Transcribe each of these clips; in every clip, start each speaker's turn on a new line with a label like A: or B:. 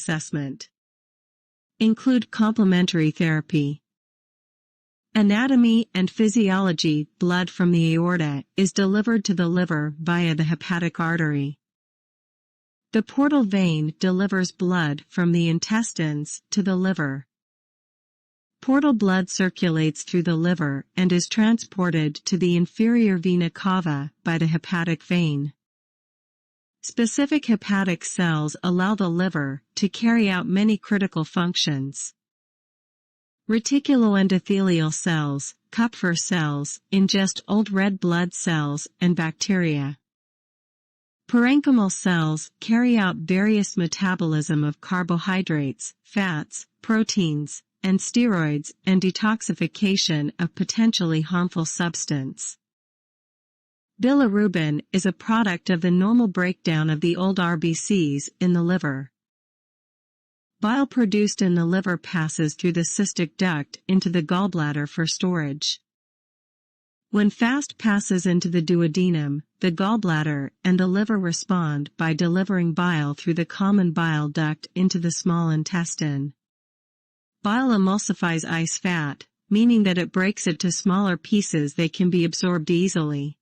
A: assessment. Include complementary therapy. Anatomy and physiology. Blood from the aorta is delivered to the liver via the hepatic artery. The portal vein delivers blood from the intestines to the liver. Portal blood circulates through the liver and is transported to the inferior vena cava by the hepatic vein. Specific hepatic cells allow the liver to carry out many critical functions. Reticuloendothelial cells, Kupffer cells, ingest old red blood cells and bacteria. Parenchymal cells carry out various metabolism of carbohydrates, fats, proteins, and steroids and detoxification of potentially harmful substance. Bilirubin is a product of the normal breakdown of the old RBCs in the liver. Bile produced in the liver passes through the cystic duct into the gallbladder for storage. When fast passes into the duodenum, the gallbladder and the liver respond by delivering bile through the common bile duct into the small intestine. Bile emulsifies ice fat, meaning that it breaks it to smaller pieces that can be absorbed easily.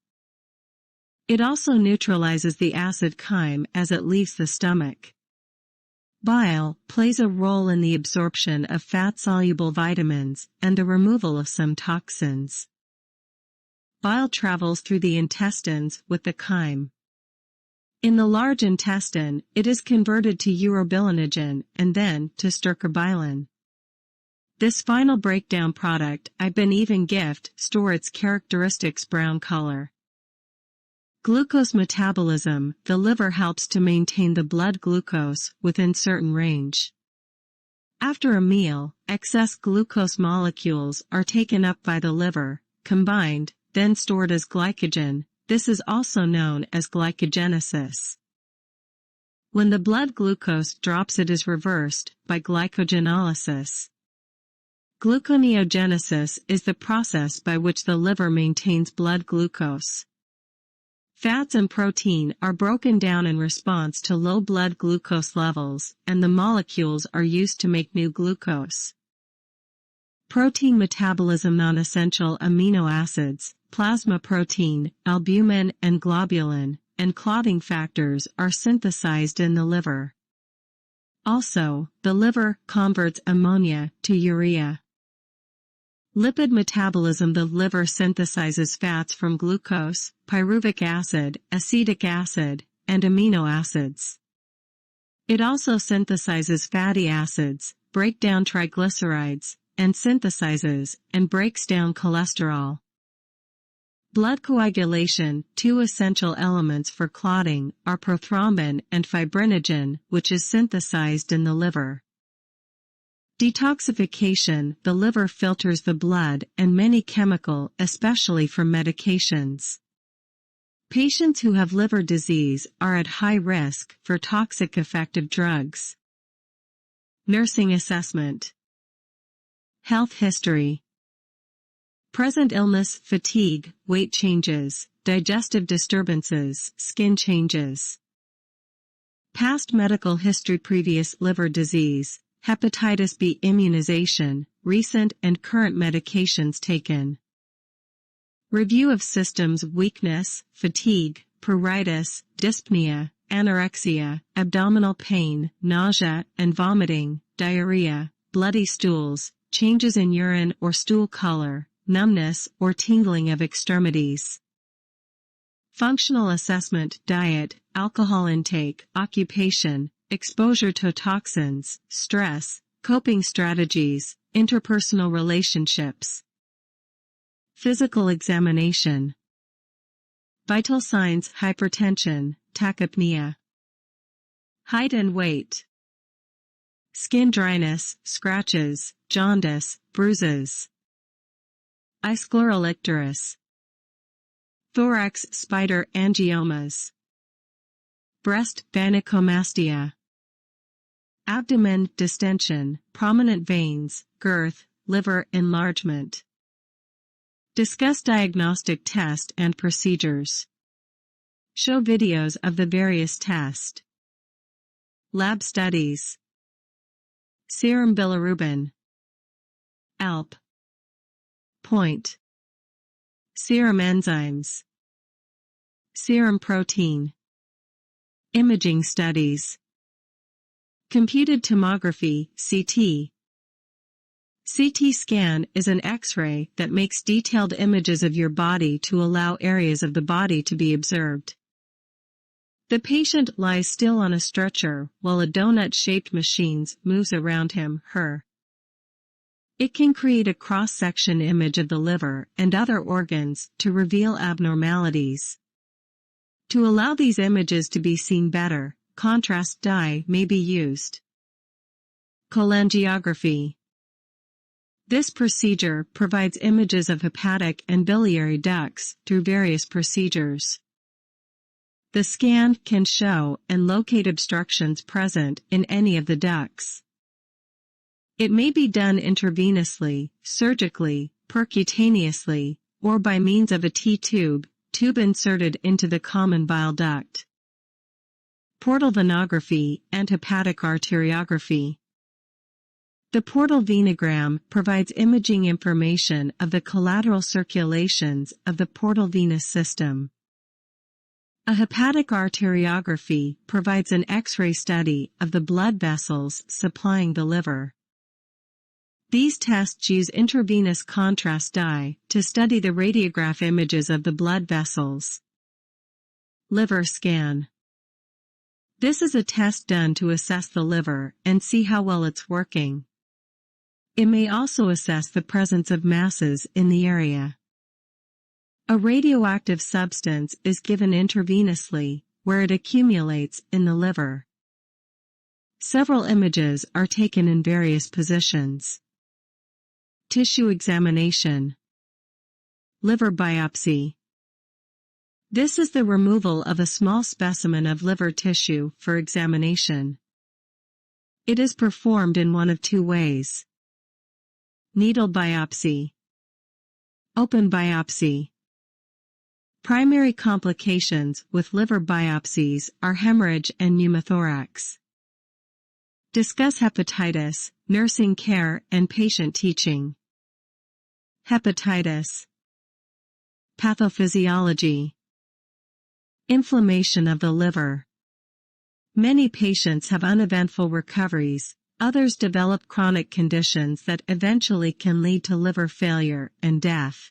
A: It also neutralizes the acid chyme as it leaves the stomach. Bile plays a role in the absorption of fat-soluble vitamins and the removal of some toxins. Bile travels through the intestines with the chyme. In the large intestine, it is converted to urobilinogen and then to stercobilin. This final breakdown product, even gift, store its characteristics brown color. Glucose metabolism. The liver helps to maintain the blood glucose within certain range. After a meal, excess glucose molecules are taken up by the liver, combined, then stored as glycogen. This is also known as glycogenesis. When the blood glucose drops, it is reversed by glycogenolysis. Gluconeogenesis is the process by which the liver maintains blood glucose. Fats and protein are broken down in response to low blood glucose levels, and the molecules are used to make new glucose. Protein metabolism. Non-essential amino acids, plasma protein, albumin and globulin, and clotting factors are synthesized in the liver. Also, the liver converts ammonia to urea. Lipid metabolism. The liver synthesizes fats from glucose, pyruvic acid, acetic acid, and amino acids. It also synthesizes fatty acids, breaks down triglycerides, and synthesizes and breaks down cholesterol. Blood coagulation. Two essential elements for clotting are prothrombin and fibrinogen, which is synthesized in the liver. Detoxification. The liver filters the blood and many chemical, especially from medications. Patients who have liver disease are at high risk for toxic effect of drugs. Nursing assessment. Health history. Present illness, fatigue, weight changes, digestive disturbances, skin changes. Past medical history. Previous liver disease, hepatitis B immunization, recent and current medications taken. Review of systems. Weakness, fatigue, pruritus, dyspnea, anorexia, abdominal pain, nausea and vomiting, diarrhea, bloody stools, changes in urine or stool color, numbness or tingling of extremities. Functional assessment. Diet, alcohol intake, occupation, exposure to toxins, stress, coping strategies, interpersonal relationships. Physical examination. Vital signs. Hypertension, tachypnea. Height and weight. Skin dryness, scratches, jaundice, bruises. Eye scleral icterus. Thorax spider angiomas. Breast gynecomastia. Abdomen distension, prominent veins, girth, liver enlargement. Discuss diagnostic test and procedures. Show videos of the various tests. Lab studies. Serum bilirubin. ALP. Point. Serum enzymes. Serum protein. Imaging studies. Computed tomography, CT. CT scan is an X-ray that makes detailed images of your body to allow areas of the body to be observed. The patient lies still on a stretcher while a donut-shaped machine moves around him, her. It can create a cross-section image of the liver and other organs to reveal abnormalities. To allow these images to be seen better, contrast dye may be used. Cholangiography. This procedure provides images of hepatic and biliary ducts through various procedures. The scan can show and locate obstructions present in any of the ducts. It may be done intravenously, surgically, percutaneously, or by means of a T-tube, tube inserted into the common bile duct. Portal venography and hepatic arteriography. The portal venogram provides imaging information of the collateral circulations of the portal venous system. A hepatic arteriography provides an X-ray study of the blood vessels supplying the liver. These tests use intravenous contrast dye to study the radiograph images of the blood vessels. Liver scan. This is a test done to assess the liver and see how well it's working. It may also assess the presence of masses in the area. A radioactive substance is given intravenously, where it accumulates in the liver. Several images are taken in various positions. Tissue examination. Liver biopsy. This is the removal of a small specimen of liver tissue for examination. It is performed in one of two ways. Needle biopsy. Open biopsy. Primary complications with liver biopsies are hemorrhage and pneumothorax. Discuss hepatitis, nursing care and patient teaching. Hepatitis. Pathophysiology. Inflammation of the liver. Many patients have uneventful recoveries, others develop chronic conditions that eventually can lead to liver failure and death.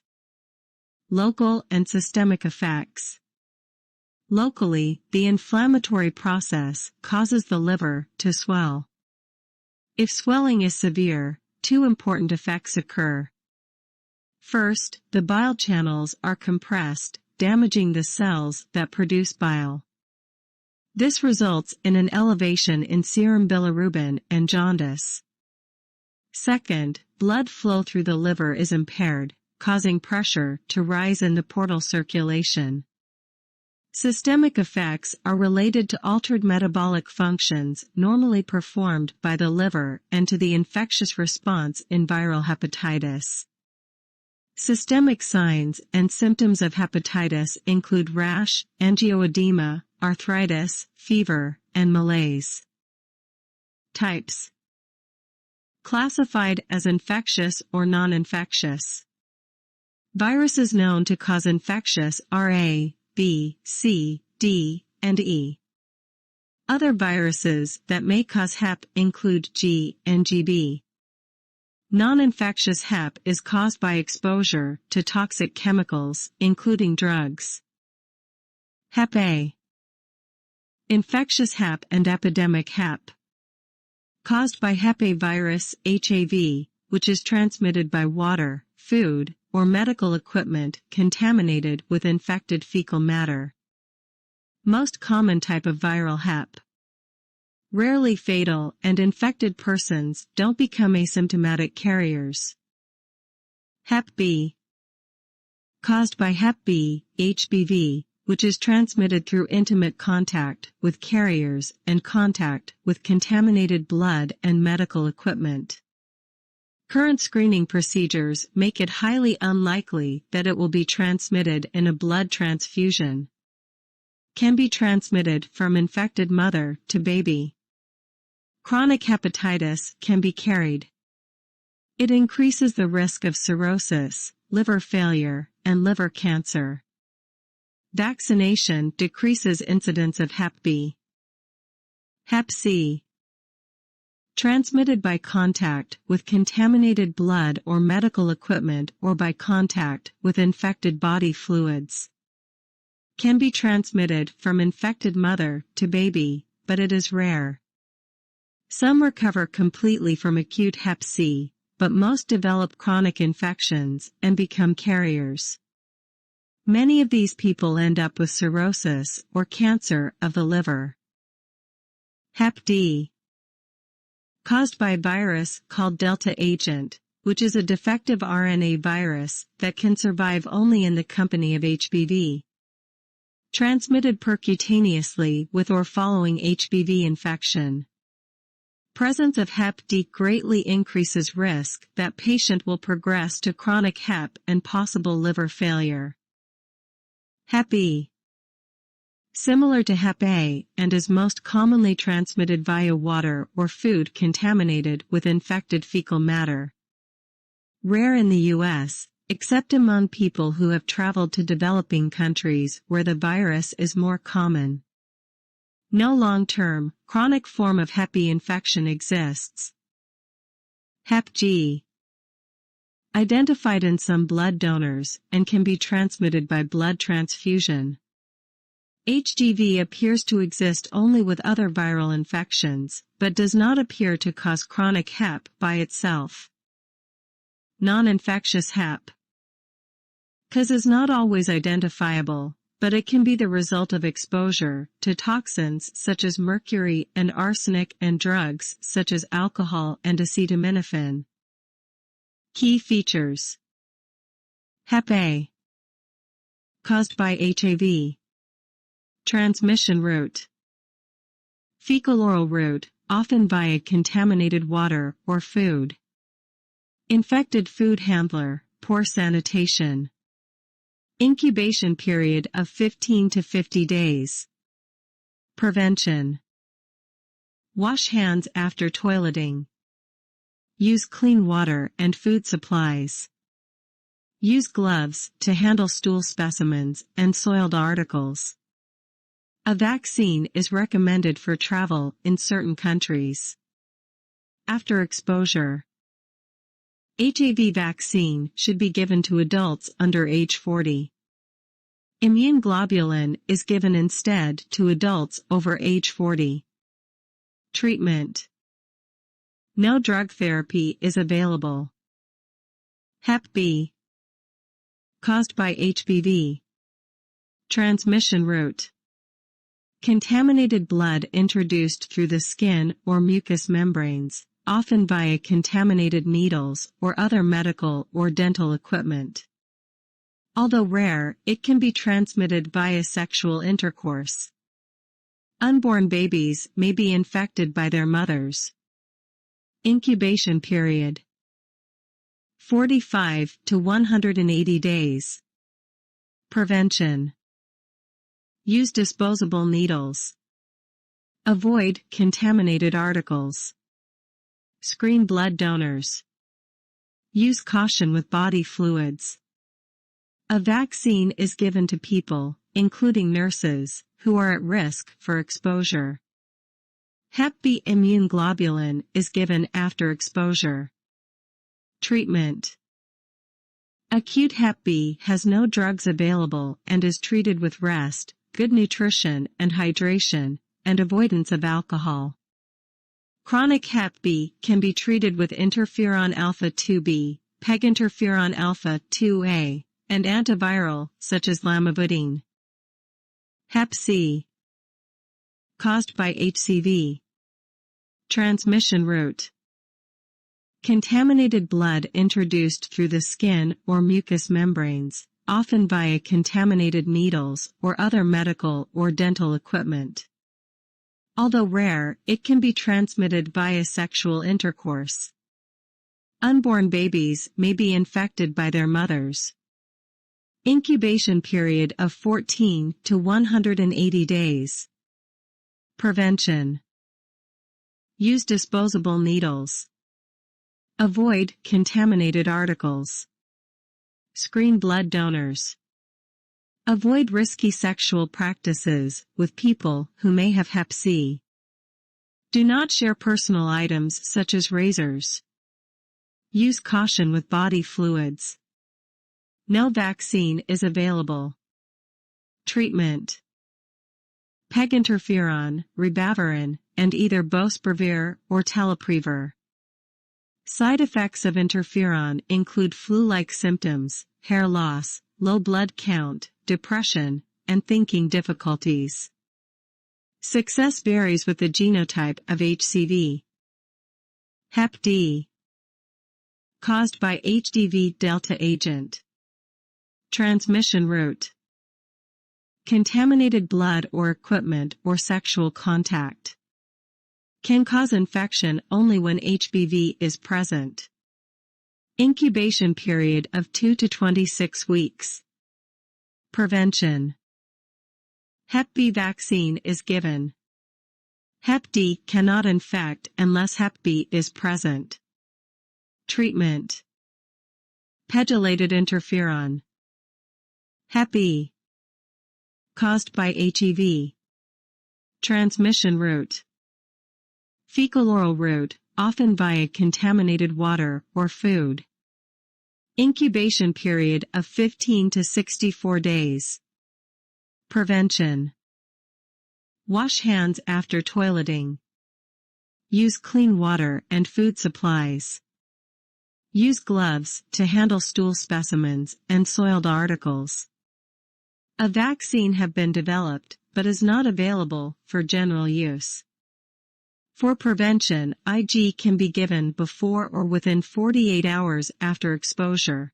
A: Local and systemic effects. Locally, the inflammatory process causes the liver to swell. If swelling is severe, two important effects occur. First, the bile channels are compressed, damaging the cells that produce bile. This results in an elevation in serum bilirubin and jaundice. Second, blood flow through the liver is impaired, causing pressure to rise in the portal circulation. Systemic effects are related to altered metabolic functions normally performed by the liver and to the infectious response in viral hepatitis. Systemic signs and symptoms of hepatitis include rash, angioedema, arthritis, fever, and malaise. Types. Classified as infectious or non-infectious. Viruses known to cause infectious are A, B, C, D, and E. Other viruses that may cause HEP include G and GB. Non-infectious HEP is caused by exposure to toxic chemicals, including drugs. Hep A. Infectious HEP and epidemic HEP. Caused by Hep A virus, HAV, which is transmitted by water, food, or medical equipment contaminated with infected fecal matter. Most common type of viral HEP. Rarely fatal, and infected persons don't become asymptomatic carriers. Hep B. Caused by Hep B, HBV, which is transmitted through intimate contact with carriers and contact with contaminated blood and medical equipment. Current screening procedures make it highly unlikely that it will be transmitted in a blood transfusion. Can be transmitted from infected mother to baby. Chronic hepatitis can be carried. It increases the risk of cirrhosis, liver failure, and liver cancer. Vaccination decreases incidence of Hep B. Hep C. Transmitted by contact with contaminated blood or medical equipment or by contact with infected body fluids. Can be transmitted from infected mother to baby, but it is rare. Some recover completely from acute Hep C, but most develop chronic infections and become carriers. Many of these people end up with cirrhosis or cancer of the liver. Hep D. Caused by a virus called delta agent, which is a defective RNA virus that can survive only in the company of HBV. Transmitted percutaneously with or following HBV infection. Presence of Hep D greatly increases risk that patient will progress to chronic Hep and possible liver failure. Hep E. Similar to Hep A and is most commonly transmitted via water or food contaminated with infected fecal matter. Rare in the U.S., except among people who have traveled to developing countries where the virus is more common. No long-term, chronic form of Hep E infection exists. Hep G. Identified in some blood donors and can be transmitted by blood transfusion. HGV appears to exist only with other viral infections, but does not appear to cause chronic Hep by itself. Non-infectious Hep. Cause is not always identifiable, but it can be the result of exposure to toxins such as mercury and arsenic and drugs such as alcohol and acetaminophen. Key features. Hep A. Caused by HAV. Transmission route. Fecal-oral route, often via contaminated water or food. Infected food handler, poor sanitation. Incubation period of 15 to 50 days. Prevention. Wash hands after toileting. Use clean water and food supplies. Use gloves to handle stool specimens and soiled articles. A vaccine is recommended for travel in certain countries. After exposure. HAV vaccine should be given to adults under age 40. Immune globulin is given instead to adults over age 40. Treatment. No drug therapy is available. Hep B. Caused by HBV. Transmission route. Contaminated blood introduced through the skin or mucous membranes, often via contaminated needles or other medical or dental equipment. Although rare, it can be transmitted via sexual intercourse. Unborn babies may be infected by their mothers. Incubation period. 45 to 180 days. Prevention. Use disposable needles. Avoid contaminated articles. Screen blood donors. Use caution with body fluids. A vaccine is given to people, including nurses, who are at risk for exposure. Hep B immune globulin is given after exposure. Treatment. Acute Hep B has no drugs available and is treated with rest, good nutrition and hydration, and avoidance of alcohol. Chronic Hep B can be treated with interferon alpha-2b, peginterferon alpha-2a, and antiviral such as lamivudine. Hep C. Caused by HCV. Transmission route. Contaminated blood introduced through the skin or mucous membranes, often via contaminated needles or other medical or dental equipment. Although rare, it can be transmitted via sexual intercourse. Unborn babies may be infected by their mothers. Incubation period of 14 to 180 days. Prevention. Use disposable needles. Avoid contaminated articles. Screen blood donors. Avoid risky sexual practices with people who may have Hep C. Do not share personal items such as razors. Use caution with body fluids. No vaccine is available. Treatment. PEG interferon, ribavirin, and either boceprevir or tenofovir. Side effects of interferon include flu-like symptoms, hair loss, low blood count, depression, and thinking difficulties. Success varies with the genotype of HCV. Hep D. Caused by HDV delta agent. Transmission route. Contaminated blood or equipment or sexual contact. Can cause infection only when HBV is present. Incubation period of 2 to 26 weeks. Prevention. Hep B vaccine is given. Hep D cannot infect unless Hep B is present. Treatment. Pegylated interferon. Hep E. Caused by HEV. Transmission route. Fecal-oral route, often via contaminated water or food. Incubation period of 15 to 64 days. Prevention. Wash hands after toileting. Use clean water and food supplies. Use gloves to handle stool specimens and soiled articles. A vaccine has been developed, but is not available for general use. For prevention, IG can be given before or within 48 hours after exposure.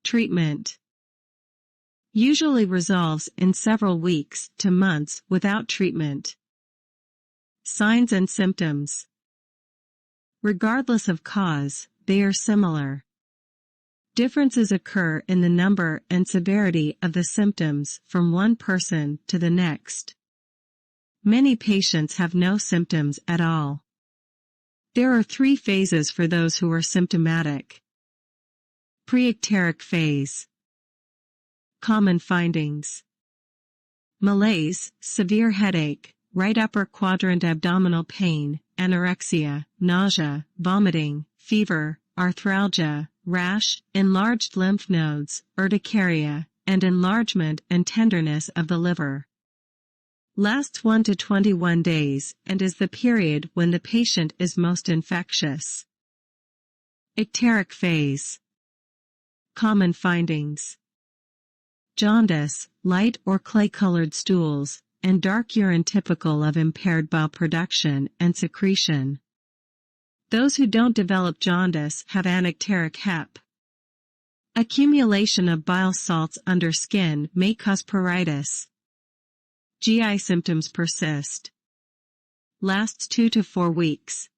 A: Treatment. Usually resolves in several weeks to months without treatment. Signs and symptoms. Regardless of cause, they are similar. Differences occur in the number and severity of the symptoms from one person to the next. Many patients have no symptoms at all. There are 3 phases for those who are symptomatic. Preicteric phase. Common findings. Malaise, severe headache, right upper quadrant abdominal pain, anorexia, nausea, vomiting, fever, arthralgia, rash, enlarged lymph nodes, urticaria, and enlargement and tenderness of the liver. Lasts 1 to 21 days and is the period when the patient is most infectious. Icteric phase. Common findings. Jaundice, light or clay-colored stools, and dark urine typical of impaired bile production and secretion. Those who don't develop jaundice have anicteric hep. Accumulation of bile salts under skin may cause pruritus. GI symptoms persist. Lasts 2 to 4 weeks.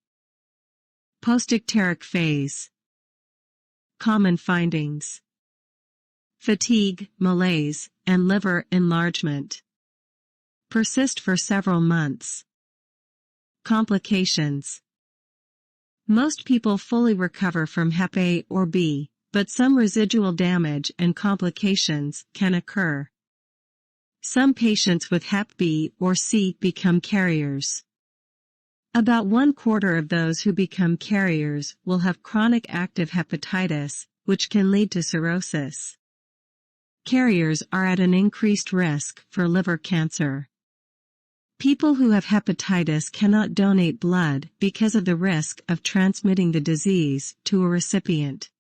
A: Posticteric phase. Common findings. Fatigue, malaise, and liver enlargement. Persist for several months. Complications. Most people fully recover from Hep A or B, but some residual damage and complications can occur. Some patients with Hep B or C become carriers. About 1/4 of those who become carriers will have chronic active hepatitis, which can lead to cirrhosis. Carriers are at an increased risk for liver cancer. People who have hepatitis cannot donate blood because of the risk of transmitting the disease to a recipient.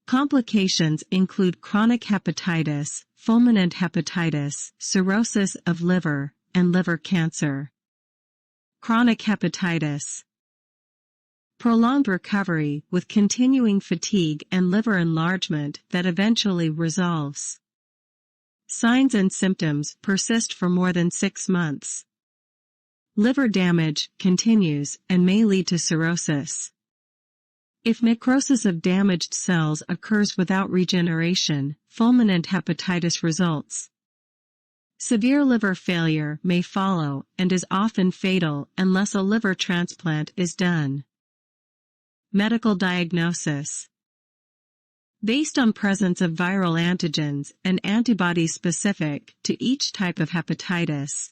A: Complications include chronic hepatitis, fulminant hepatitis, cirrhosis of liver, and liver cancer. Chronic hepatitis. Prolonged recovery with continuing fatigue and liver enlargement that eventually resolves. Signs and symptoms persist for more than 6 months. Liver damage continues and may lead to cirrhosis. If necrosis of damaged cells occurs without regeneration, fulminant hepatitis results. Severe liver failure may follow and is often fatal unless a liver transplant is done. Medical diagnosis. Based on presence of viral antigens and antibodies specific to each type of hepatitis.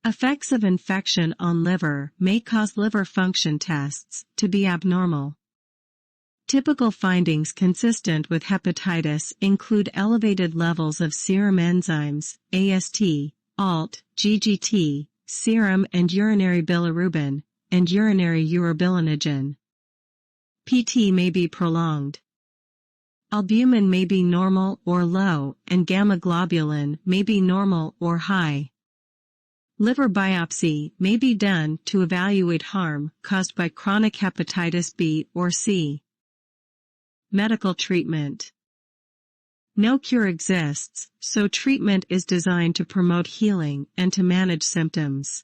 A: Effects of infection on liver may cause liver function tests to be abnormal. Typical findings consistent with hepatitis include elevated levels of serum enzymes, AST, ALT, GGT, serum and urinary bilirubin, and urinary urobilinogen. PT may be prolonged. Albumin may be normal or low, and gamma globulin may be normal or high. Liver biopsy may be done to evaluate harm caused by chronic hepatitis B or C. Medical treatment. No cure exists, so treatment is designed to promote healing and to manage symptoms.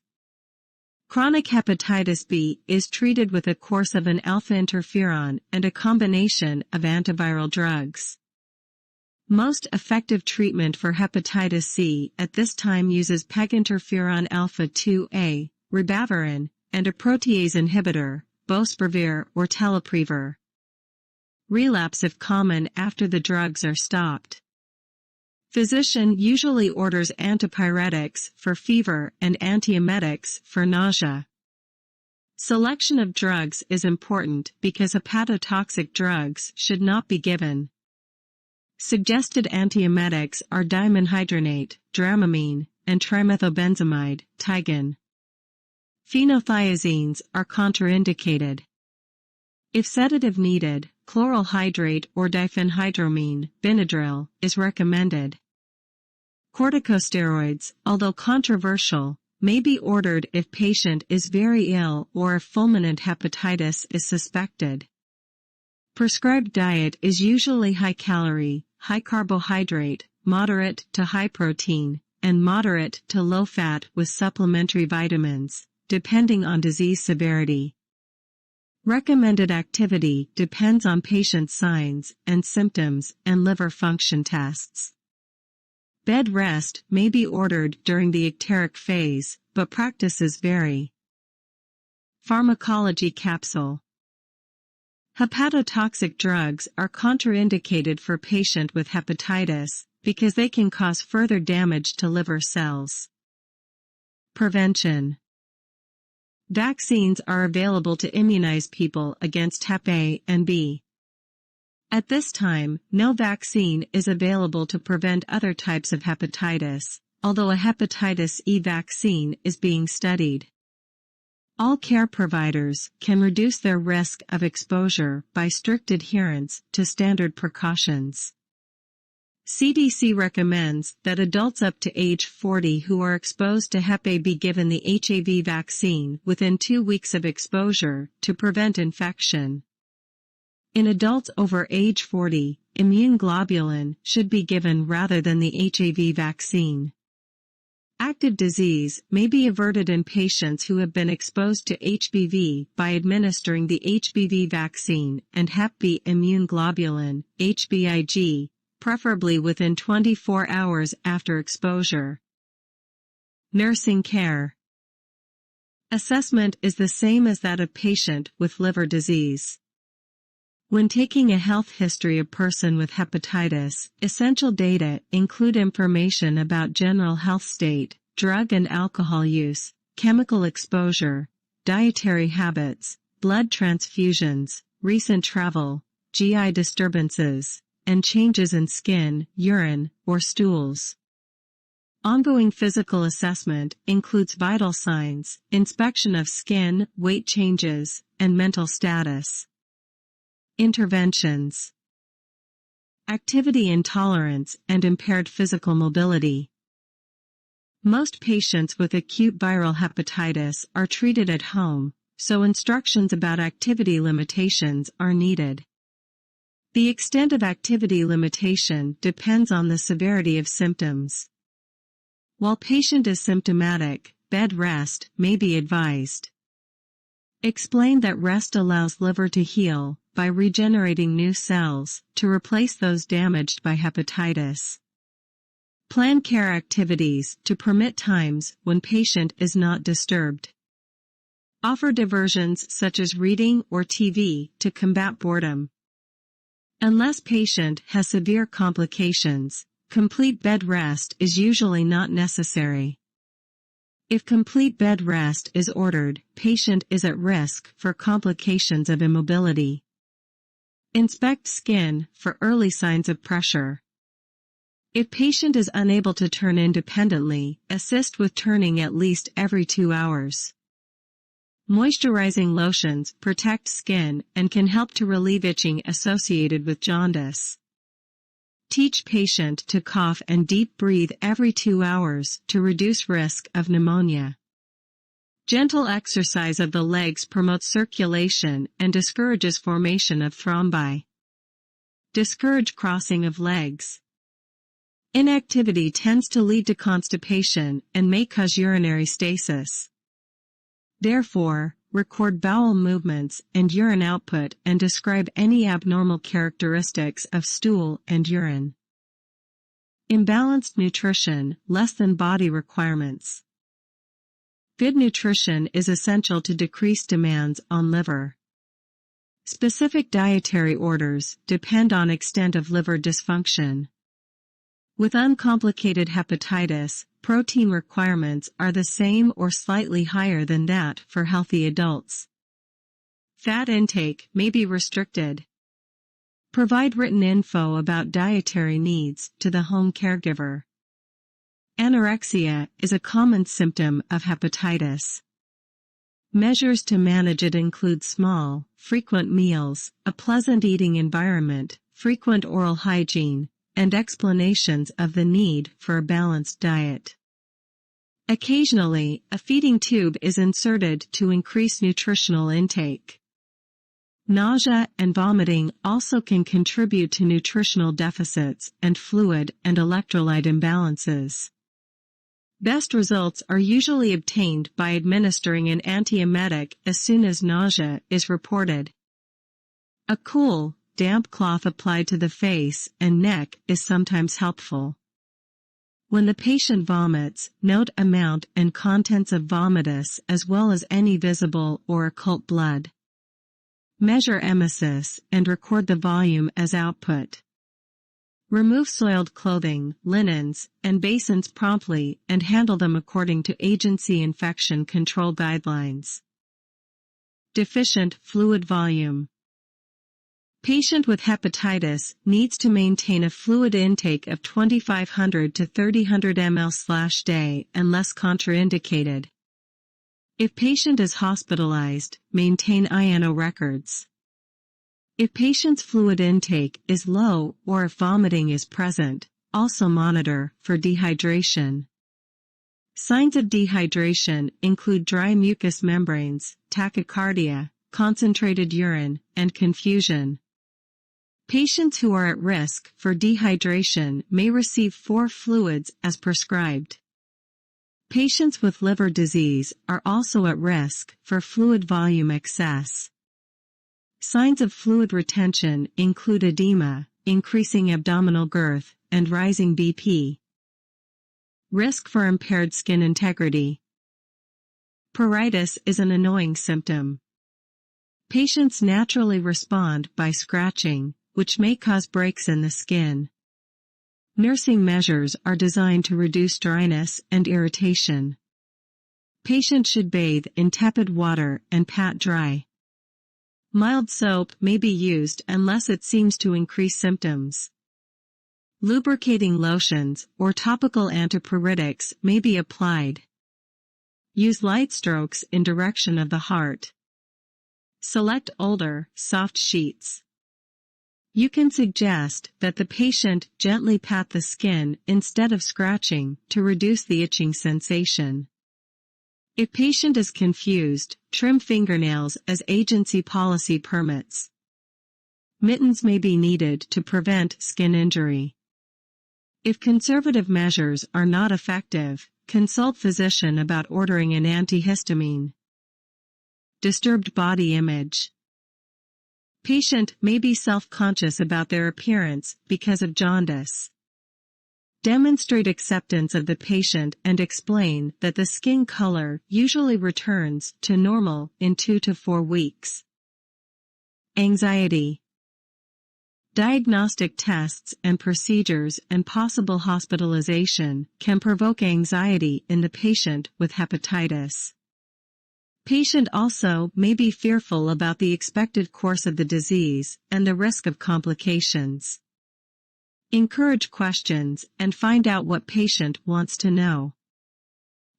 A: Chronic hepatitis B is treated with a course of an alpha interferon and a combination of antiviral drugs. Most effective treatment for hepatitis C at this time uses peginterferon alpha 2A, ribavirin, and a protease inhibitor, bospivir or telaprevir. Relapse if common after the drugs are stopped. Physician usually orders antipyretics for fever and antiemetics for nausea. Selection of drugs is important because hepatotoxic drugs should not be given. Suggested antiemetics are dimenhydrinate, dramamine, and trimethylbenzamide, Tigan. Phenothiazines are contraindicated. If sedative needed, chloral hydrate or diphenhydramine, Benadryl, is recommended. Corticosteroids, although controversial, may be ordered if patient is very ill or if fulminant hepatitis is suspected. Prescribed diet is usually high-calorie, high-carbohydrate, moderate to high protein, and moderate to low-fat with supplementary vitamins, depending on disease severity. Recommended activity depends on patient signs and symptoms and liver function tests. Bed rest may be ordered during the icteric phase, but practices vary. Pharmacology capsule. Hepatotoxic drugs are contraindicated for patient with hepatitis because they can cause further damage to liver cells. Prevention. Vaccines are available to immunize people against Hep A and B. At this time, no vaccine is available to prevent other types of hepatitis, although a hepatitis E vaccine is being studied. All care providers can reduce their risk of exposure by strict adherence to standard precautions. CDC recommends that adults up to age 40 who are exposed to Hep A be given the HAV vaccine within 2 weeks of exposure to prevent infection. In adults over age 40, immune globulin should be given rather than the HAV vaccine. Active disease may be averted in patients who have been exposed to HBV by administering the HBV vaccine and Hep B immune globulin, HBIG, preferably within 24 hours after exposure. Nursing care. Assessment is the same as that of patient with liver disease. When taking a health history of person with hepatitis, essential data include information about general health state, drug and alcohol use, chemical exposure, dietary habits, blood transfusions, recent travel, GI disturbances, and changes in skin, urine, or stools. Ongoing physical assessment includes vital signs, inspection of skin, weight changes, and mental status. Interventions. Activity intolerance and impaired physical mobility. Most patients with acute viral hepatitis are treated at home, so instructions about activity limitations are needed. The extent of activity limitation depends on the severity of symptoms. While patient is symptomatic, bed rest may be advised. Explain that rest allows liver to heal by regenerating new cells to replace those damaged by hepatitis. Plan care activities to permit times when patient is not disturbed. Offer diversions such as reading or TV to combat boredom. Unless patient has severe complications, complete bed rest is usually not necessary. If complete bed rest is ordered, patient is at risk for complications of immobility. Inspect skin for early signs of pressure. If patient is unable to turn independently, assist with turning at least every 2 hours. Moisturizing lotions protect skin and can help to relieve itching associated with jaundice. Teach patient to cough and deep breathe every 2 hours to reduce risk of pneumonia. Gentle exercise of the legs promotes circulation and discourages formation of thrombi. Discourage crossing of legs. Inactivity tends to lead to constipation and may cause urinary stasis. Therefore, record bowel movements and urine output and describe any abnormal characteristics of stool and urine. Imbalanced nutrition, less than body requirements. Good nutrition is essential to decrease demands on liver. Specific dietary orders depend on extent of liver dysfunction. With uncomplicated hepatitis, protein requirements are the same or slightly higher than that for healthy adults. Fat intake may be restricted. Provide written info about dietary needs to the home caregiver. Anorexia is a common symptom of hepatitis. Measures to manage it include small, frequent meals, a pleasant eating environment, frequent oral hygiene, and explanations of the need for a balanced diet. Occasionally, a feeding tube is inserted to increase nutritional intake. Nausea and vomiting also can contribute to nutritional deficits and fluid and electrolyte imbalances. Best results are usually obtained by administering an antiemetic as soon as nausea is reported. A cool, damp cloth applied to the face and neck is sometimes helpful. When the patient vomits, note amount and contents of vomitus as well as any visible or occult blood. Measure emesis and record the volume as output. Remove soiled clothing, linens, and basins promptly and handle them according to agency infection control guidelines. Deficient fluid volume. Patient with hepatitis needs to maintain a fluid intake of 2,500 to 3,000 ml/day unless contraindicated. If patient is hospitalized, maintain INO records. If patient's fluid intake is low or if vomiting is present, also monitor for dehydration. Signs of dehydration include dry mucous membranes, tachycardia, concentrated urine, and confusion. Patients who are at risk for dehydration may receive 4 fluids as prescribed. Patients with liver disease are also at risk for fluid volume excess. Signs of fluid retention include edema, increasing abdominal girth, and rising BP. Risk for impaired skin integrity. Pruritus is an annoying symptom. Patients naturally respond by scratching, which may cause breaks in the skin. Nursing measures are designed to reduce dryness and irritation. Patient should bathe in tepid water and pat dry. Mild soap may be used unless it seems to increase symptoms. Lubricating lotions or topical antipruritics may be applied. Use light strokes in direction of the heart. Select older, soft sheets. You can suggest that the patient gently pat the skin instead of scratching to reduce the itching sensation. If patient is confused, trim fingernails as agency policy permits. Mittens may be needed to prevent skin injury. If conservative measures are not effective, consult physician about ordering an antihistamine. Disturbed body image. Patient may be self-conscious about their appearance because of jaundice. Demonstrate acceptance of the patient and explain that the skin color usually returns to normal in 2 to 4 weeks. Anxiety. Diagnostic tests and procedures and possible hospitalization can provoke anxiety in the patient with hepatitis. Patient also may be fearful about the expected course of the disease and the risk of complications. Encourage questions and find out what patient wants to know.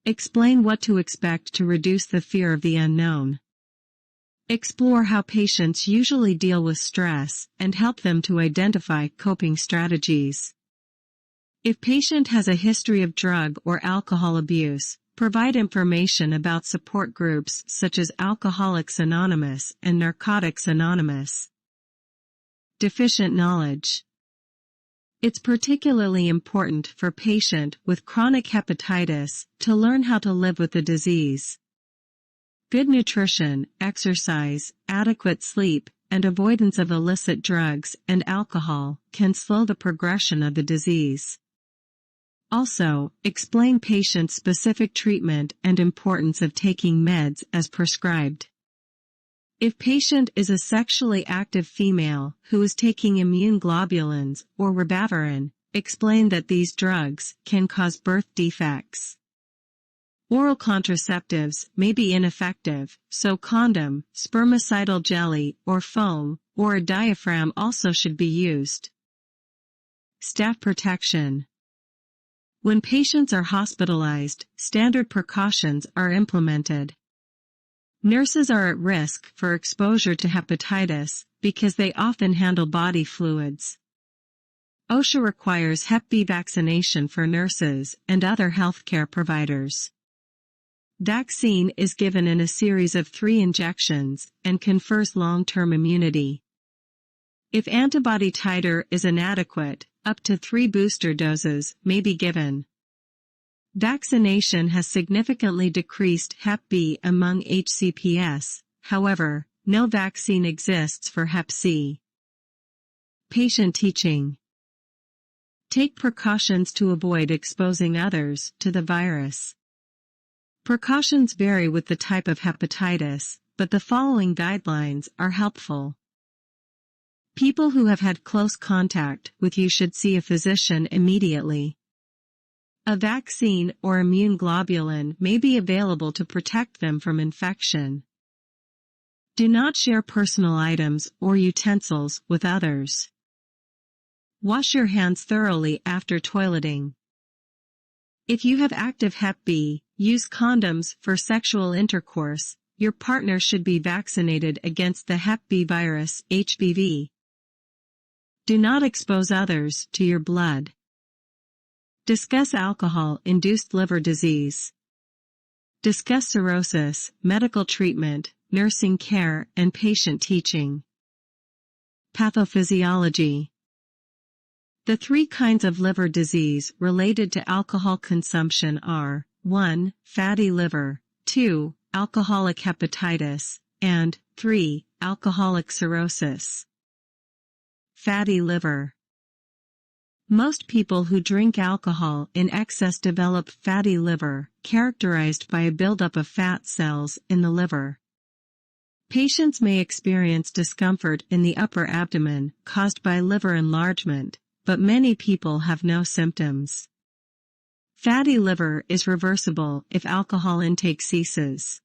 A: Explain what to expect to reduce the fear of the unknown. Explore how patients usually deal with stress and help them to identify coping strategies. If patient has a history of drug or alcohol abuse, provide information about support groups such as Alcoholics Anonymous and Narcotics Anonymous. Deficient knowledge. It's particularly important for patient with chronic hepatitis to learn how to live with the disease. Good nutrition, exercise, adequate sleep, and avoidance of illicit drugs and alcohol can slow the progression of the disease. Also, explain patient-specific treatment and importance of taking meds as prescribed. If patient is a sexually active female who is taking immune globulins or ribavirin, explain that these drugs can cause birth defects. Oral contraceptives may be ineffective, so condom, spermicidal jelly or foam, or a diaphragm also should be used. Staff protection. When patients are hospitalized, standard precautions are implemented. Nurses are at risk for exposure to hepatitis because they often handle body fluids. OSHA requires Hep B vaccination for nurses and other healthcare providers. Vaccine is given in a series of 3 injections and confers long-term immunity. If antibody titer is inadequate, up to 3 booster doses may be given. Vaccination has significantly decreased Hep B among HCPS, however, no vaccine exists for Hep C. Patient teaching. Take precautions to avoid exposing others to the virus. Precautions vary with the type of hepatitis, but the following guidelines are helpful. People who have had close contact with you should see a physician immediately. A vaccine or immune globulin may be available to protect them from infection. Do not share personal items or utensils with others. Wash your hands thoroughly after toileting. If you have active Hep B, use condoms for sexual intercourse. Your partner should be vaccinated against the Hep B virus, HBV. Do not expose others to your blood. Discuss alcohol-induced liver disease. Discuss cirrhosis, medical treatment, nursing care, and patient teaching. Pathophysiology. The 3 kinds of liver disease related to alcohol consumption are 1. Fatty liver, 2. Alcoholic hepatitis, and 3. Alcoholic cirrhosis. Fatty liver. Most people who drink alcohol in excess develop fatty liver, characterized by a buildup of fat cells in the liver. Patients may experience discomfort in the upper abdomen caused by liver enlargement, but many people have no symptoms. Fatty liver is reversible if alcohol intake ceases.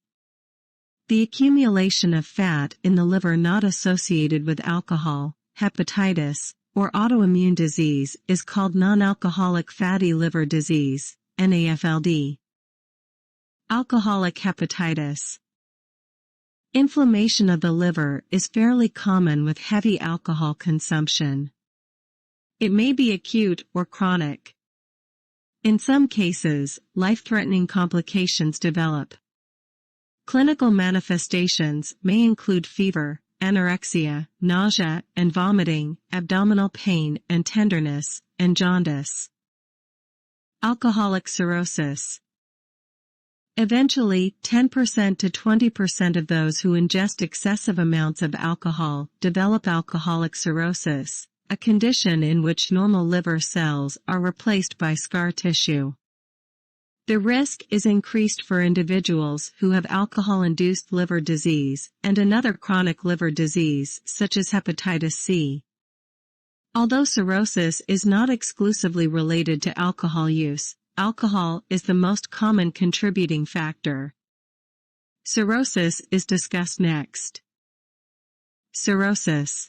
A: The accumulation of fat in the liver not associated with alcohol, hepatitis, or autoimmune disease is called non-alcoholic fatty liver disease, NAFLD. Alcoholic hepatitis. Inflammation of the liver is fairly common with heavy alcohol consumption. It may be acute or chronic. In some cases, life-threatening complications develop. Clinical manifestations may include fever, anorexia, nausea and vomiting, abdominal pain and tenderness, and jaundice. Alcoholic cirrhosis. Eventually, 10% to 20% of those who ingest excessive amounts of alcohol develop alcoholic cirrhosis, a condition in which normal liver cells are replaced by scar tissue. The risk is increased for individuals who have alcohol-induced liver disease and another chronic liver disease such as hepatitis C. Although cirrhosis is not exclusively related to alcohol use, alcohol is the most common contributing factor. Cirrhosis is discussed next. Cirrhosis.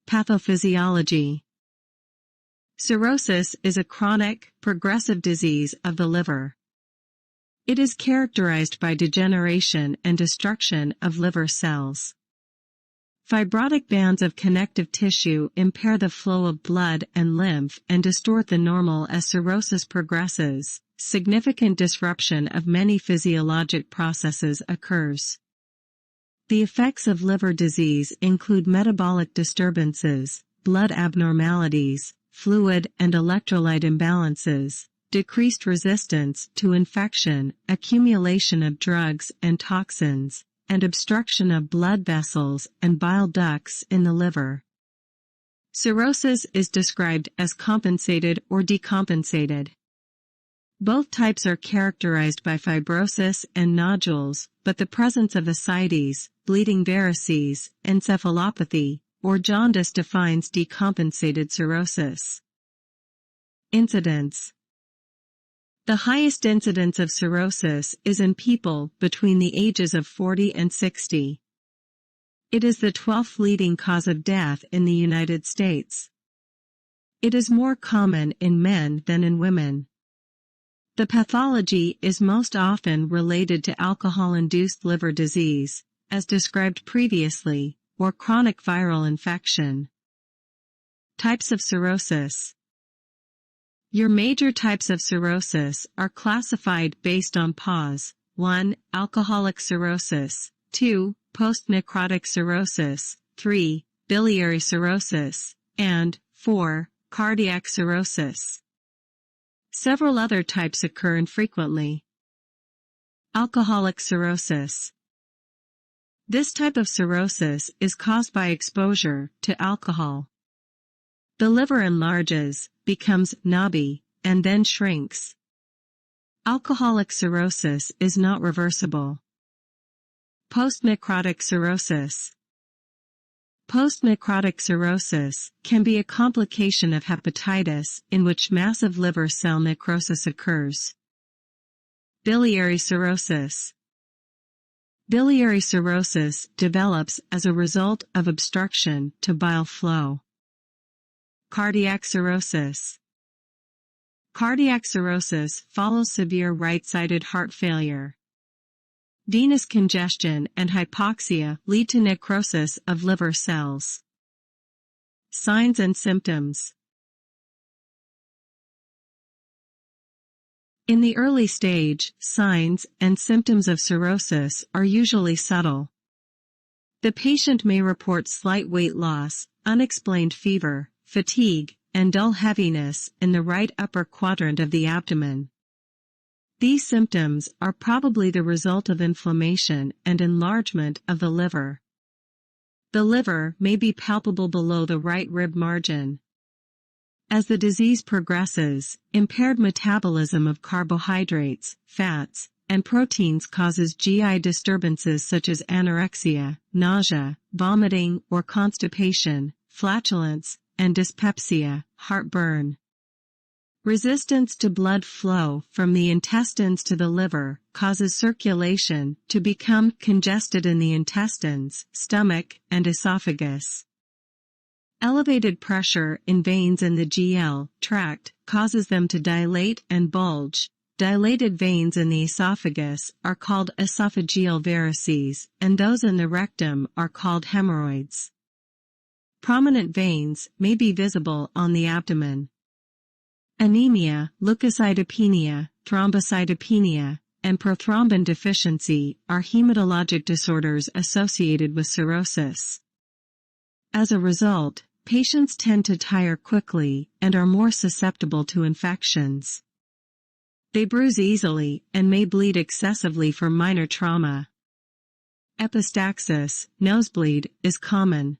A: Pathophysiology. Cirrhosis is a chronic, progressive disease of the liver. It is characterized by degeneration and destruction of liver cells. Fibrotic bands of connective tissue impair the flow of blood and lymph and distort the normal as cirrhosis progresses. Significant disruption of many physiologic processes occurs. The effects of liver disease include metabolic disturbances, blood abnormalities, fluid and electrolyte imbalances, decreased resistance to infection, accumulation of drugs and toxins, and obstruction of blood vessels and bile ducts in the liver. Cirrhosis is described as compensated or decompensated. Both types are characterized by fibrosis and nodules, but the presence of ascites, bleeding varices, encephalopathy, or jaundice defines decompensated cirrhosis. Incidence. The highest incidence of cirrhosis is in people between the ages of 40 and 60. It is the 12th leading cause of death in the United States. It is more common in men than in women. The pathology is most often related to alcohol-induced liver disease, as described previously, or chronic viral infection. Types of cirrhosis. Your major types of cirrhosis are classified based on PAWS. 1. Alcoholic cirrhosis. 2. Post-necrotic cirrhosis. 3. Biliary cirrhosis. And 4. Cardiac cirrhosis. Several other types occur infrequently. Alcoholic cirrhosis. This type of cirrhosis is caused by exposure to alcohol. The liver enlarges, becomes knobby, and then shrinks. Alcoholic cirrhosis is not reversible. Post-necrotic cirrhosis. Post-necrotic cirrhosis can be a complication of hepatitis in which massive liver cell necrosis occurs. Biliary cirrhosis. Biliary cirrhosis develops as a result of obstruction to bile flow. Cardiac cirrhosis. Cardiac cirrhosis follows severe right-sided heart failure. Venous congestion and hypoxia lead to necrosis of liver cells. Signs and symptoms. In the early stage, signs and symptoms of cirrhosis are usually subtle. The patient may report slight weight loss, unexplained fever, fatigue, and dull heaviness in the right upper quadrant of the abdomen. These symptoms are probably the result of inflammation and enlargement of the liver. The liver may be palpable below the right rib margin. As the disease progresses, impaired metabolism of carbohydrates, fats, and proteins causes GI disturbances such as anorexia, nausea, vomiting or constipation, flatulence, and dyspepsia, heartburn. Resistance to blood flow from the intestines to the liver causes circulation to become congested in the intestines, stomach, and esophagus. Elevated pressure in veins in the GL tract causes them to dilate and bulge. Dilated veins in the esophagus are called esophageal varices, and those in the rectum are called hemorrhoids. Prominent veins may be visible on the abdomen. Anemia, leukocytopenia, thrombocytopenia, and prothrombin deficiency are hematologic disorders associated with cirrhosis. As a result, patients tend to tire quickly and are more susceptible to infections. They bruise easily and may bleed excessively from minor trauma. Epistaxis, nosebleed, is common.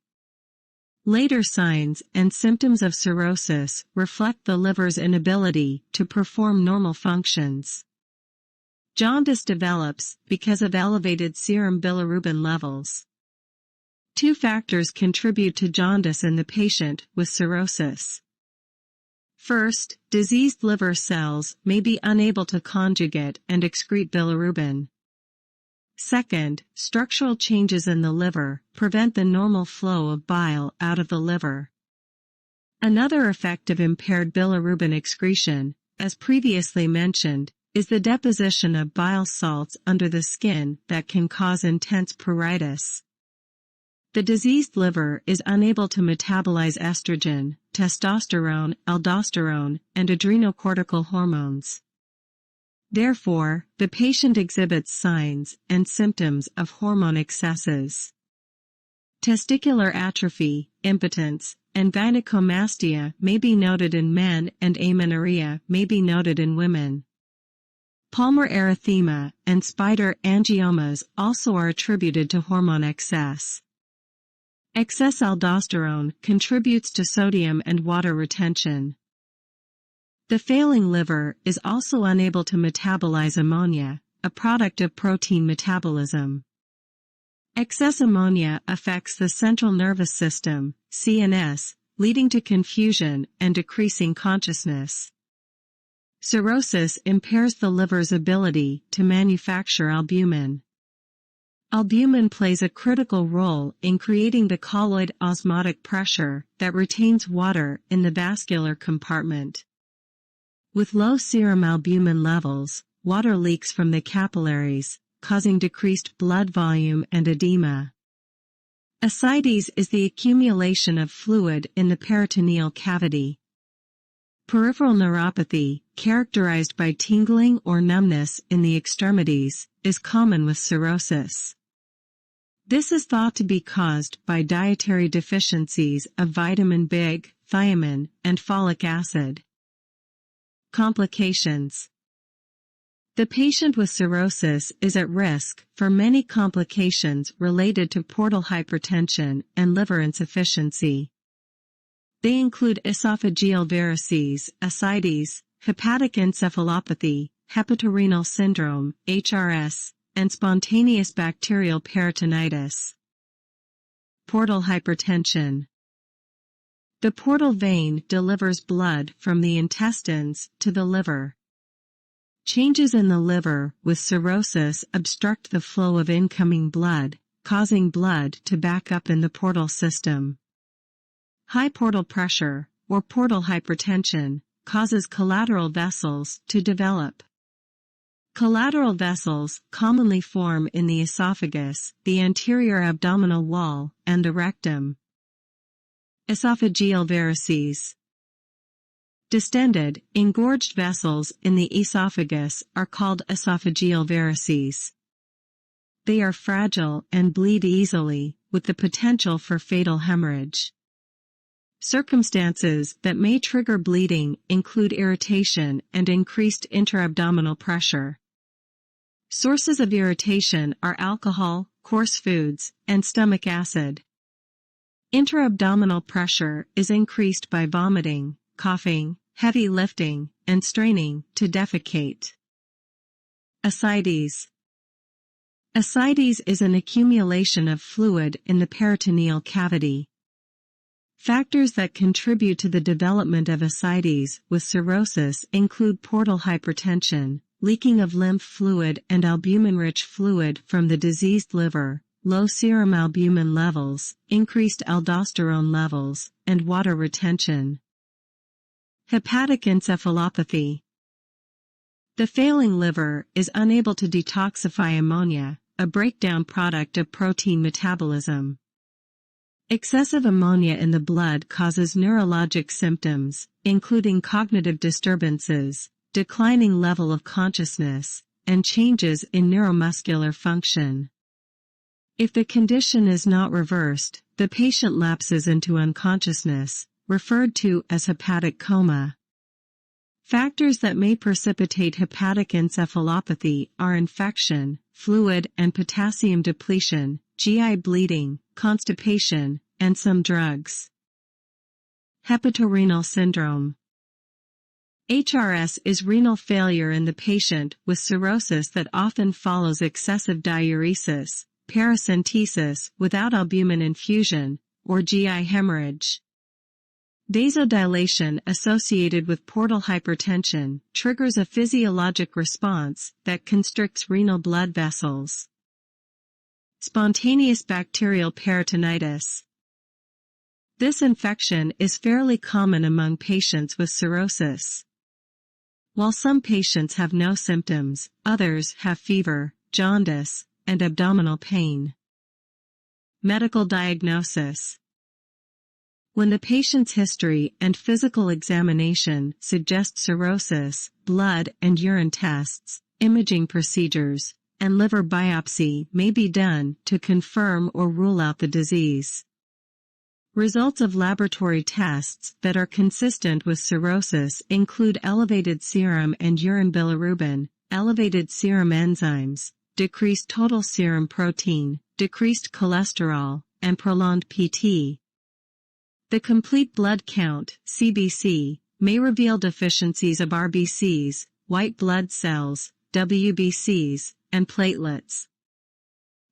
A: Later signs and symptoms of cirrhosis reflect the liver's inability to perform normal functions. Jaundice develops because of elevated serum bilirubin levels. Two factors contribute to jaundice in the patient with cirrhosis. First, diseased liver cells may be unable to conjugate and excrete bilirubin. Second, structural changes in the liver prevent the normal flow of bile out of the liver. Another effect of impaired bilirubin excretion, as previously mentioned, is the deposition of bile salts under the skin that can cause intense pruritus. The diseased liver is unable to metabolize estrogen, testosterone, aldosterone, and adrenocortical hormones. Therefore, the patient exhibits signs and symptoms of hormone excesses. Testicular atrophy, impotence, and gynecomastia may be noted in men and amenorrhea may be noted in women. Palmar erythema and spider angiomas also are attributed to hormone excess. Excess aldosterone contributes to sodium and water retention. The failing liver is also unable to metabolize ammonia, a product of protein metabolism. Excess ammonia affects the central nervous system, CNS, leading to confusion and decreasing consciousness. Cirrhosis impairs the liver's ability to manufacture albumin. Albumin plays a critical role in creating the colloid osmotic pressure that retains water in the vascular compartment. With low serum albumin levels, water leaks from the capillaries, causing decreased blood volume and edema. Ascites is the accumulation of fluid in the peritoneal cavity. Peripheral neuropathy, characterized by tingling or numbness in the extremities, is common with cirrhosis. This is thought to be caused by dietary deficiencies of vitamin B, thiamine, and folic acid. Complications. The patient with cirrhosis is at risk for many complications related to portal hypertension and liver insufficiency. They include esophageal varices, ascites, hepatic encephalopathy, hepatorenal syndrome, HRS, and spontaneous bacterial peritonitis. Portal hypertension. The portal vein delivers blood from the intestines to the liver. Changes in the liver with cirrhosis obstruct the flow of incoming blood, causing blood to back up in the portal system. High portal pressure, or portal hypertension, causes collateral vessels to develop. Collateral vessels commonly form in the esophagus, the anterior abdominal wall, and the rectum. Esophageal varices. Distended, engorged vessels in the esophagus are called esophageal varices. They are fragile and bleed easily, with the potential for fatal hemorrhage. Circumstances that may trigger bleeding include irritation and increased intra-abdominal pressure. Sources of irritation are alcohol, coarse foods, and stomach acid. Intra-abdominal pressure is increased by vomiting, coughing, heavy lifting, and straining to defecate. Ascites. Ascites is an accumulation of fluid in the peritoneal cavity. Factors that contribute to the development of ascites with cirrhosis include portal hypertension, leaking of lymph fluid and albumin-rich fluid from the diseased liver, low serum albumin levels, increased aldosterone levels, and water retention. Hepatic encephalopathy. The failing liver is unable to detoxify ammonia, a breakdown product of protein metabolism. Excessive ammonia in the blood causes neurologic symptoms, including cognitive disturbances, declining level of consciousness, and changes in neuromuscular function. If the condition is not reversed, the patient lapses into unconsciousness, referred to as hepatic coma. Factors that may precipitate hepatic encephalopathy are infection, fluid and potassium depletion, GI bleeding, constipation, and some drugs. Hepatorenal syndrome. HRS is renal failure in the patient with cirrhosis that often follows excessive diuresis, paracentesis without albumin infusion, or GI hemorrhage. Vasodilation associated with portal hypertension triggers a physiologic response that constricts renal blood vessels. Spontaneous bacterial peritonitis. This infection is fairly common among patients with cirrhosis. While some patients have no symptoms, others have fever, jaundice, and abdominal pain. Medical diagnosis. When the patient's history and physical examination suggest cirrhosis, blood and urine tests, imaging procedures, and liver biopsy may be done to confirm or rule out the disease. Results of laboratory tests that are consistent with cirrhosis include elevated serum and urine bilirubin, elevated serum enzymes, decreased total serum protein, decreased cholesterol, and prolonged PT. The complete blood count, CBC, may reveal deficiencies of RBCs, white blood cells, WBCs, and platelets.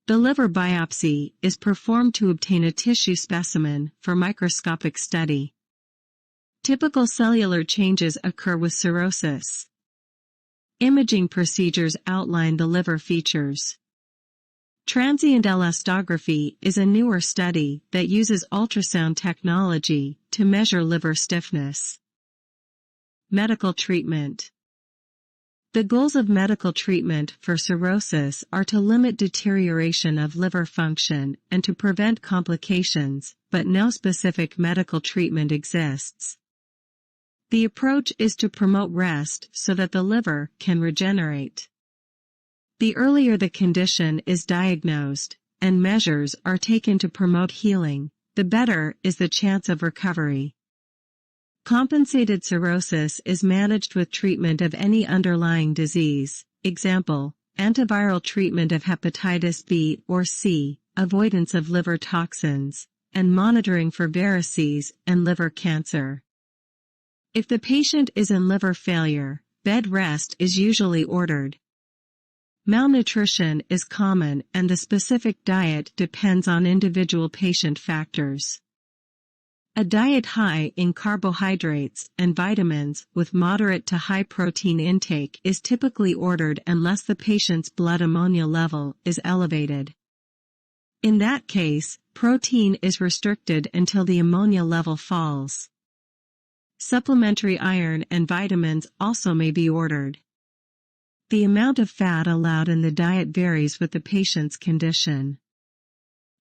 A: The liver biopsy is performed to obtain a tissue specimen for microscopic study. Typical cellular changes occur with cirrhosis. Imaging procedures outline the liver features. Transient elastography is a newer study that uses ultrasound technology to measure liver stiffness. Medical treatment. The goals of medical treatment for cirrhosis are to limit deterioration of liver function and to prevent complications, but no specific medical treatment exists. The approach is to promote rest so that the liver can regenerate. The earlier the condition is diagnosed, and measures are taken to promote healing, the better is the chance of recovery. Compensated cirrhosis is managed with treatment of any underlying disease, example, antiviral treatment of hepatitis B or C, avoidance of liver toxins, and monitoring for varices and liver cancer. If the patient is in liver failure, bed rest is usually ordered. Malnutrition is common and the specific diet depends on individual patient factors. A diet high in carbohydrates and vitamins with moderate to high protein intake is typically ordered unless the patient's blood ammonia level is elevated. In that case, protein is restricted until the ammonia level falls. Supplementary iron and vitamins also may be ordered. The amount of fat allowed in the diet varies with the patient's condition.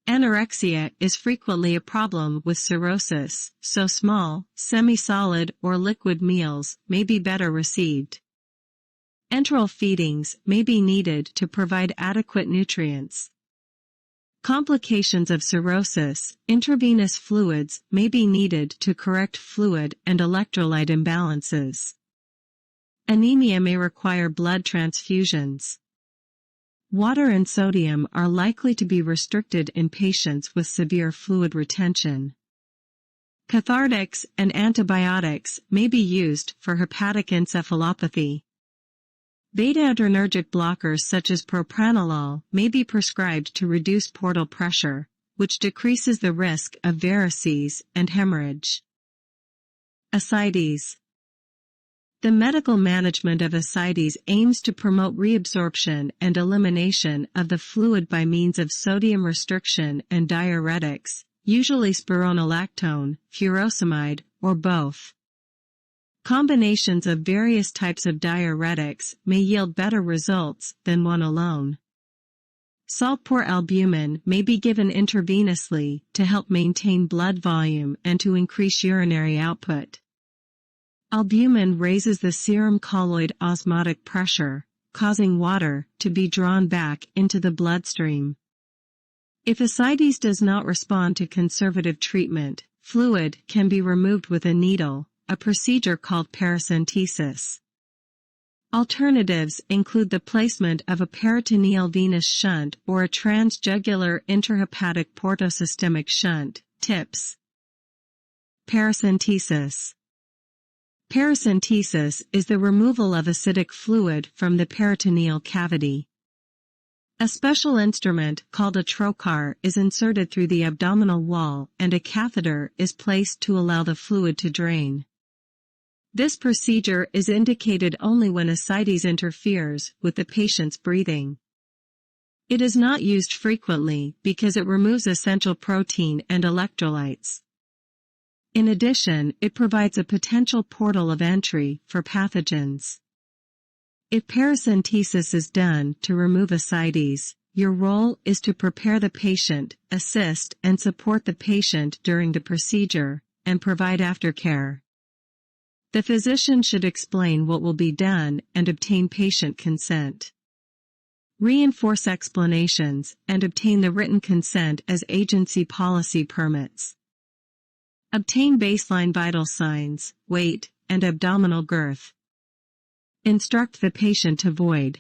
A: Anorexia is frequently a problem with cirrhosis, so small, semi-solid or liquid meals may be better received. Enteral feedings may be needed to provide adequate nutrients. Complications of cirrhosis, intravenous fluids may be needed to correct fluid and electrolyte imbalances. Anemia may require blood transfusions. Water and sodium are likely to be restricted in patients with severe fluid retention. Cathartics and antibiotics may be used for hepatic encephalopathy. Beta-adrenergic blockers such as propranolol may be prescribed to reduce portal pressure, which decreases the risk of varices and hemorrhage. Ascites. The medical management of ascites aims to promote reabsorption and elimination of the fluid by means of sodium restriction and diuretics, usually spironolactone, furosemide, or both. Combinations of various types of diuretics may yield better results than one alone. Salt-poor albumin may be given intravenously to help maintain blood volume and to increase urinary output. Albumin raises the serum colloid osmotic pressure, causing water to be drawn back into the bloodstream. If ascites does not respond to conservative treatment, fluid can be removed with a needle, a procedure called paracentesis. Alternatives include the placement of a peritoneal venous shunt or a transjugular intrahepatic portosystemic shunt, TIPS. Paracentesis. Paracentesis is the removal of acidic fluid from the peritoneal cavity. A special instrument called a trocar is inserted through the abdominal wall and a catheter is placed to allow the fluid to drain. This procedure is indicated only when ascites interferes with the patient's breathing. It is not used frequently because it removes essential protein and electrolytes. In addition, it provides a potential portal of entry for pathogens. If paracentesis is done to remove ascites, your role is to prepare the patient, assist and support the patient during the procedure, and provide aftercare. The physician should explain what will be done and obtain patient consent. Reinforce explanations and obtain the written consent as agency policy permits. Obtain baseline vital signs, weight, and abdominal girth. Instruct the patient to void.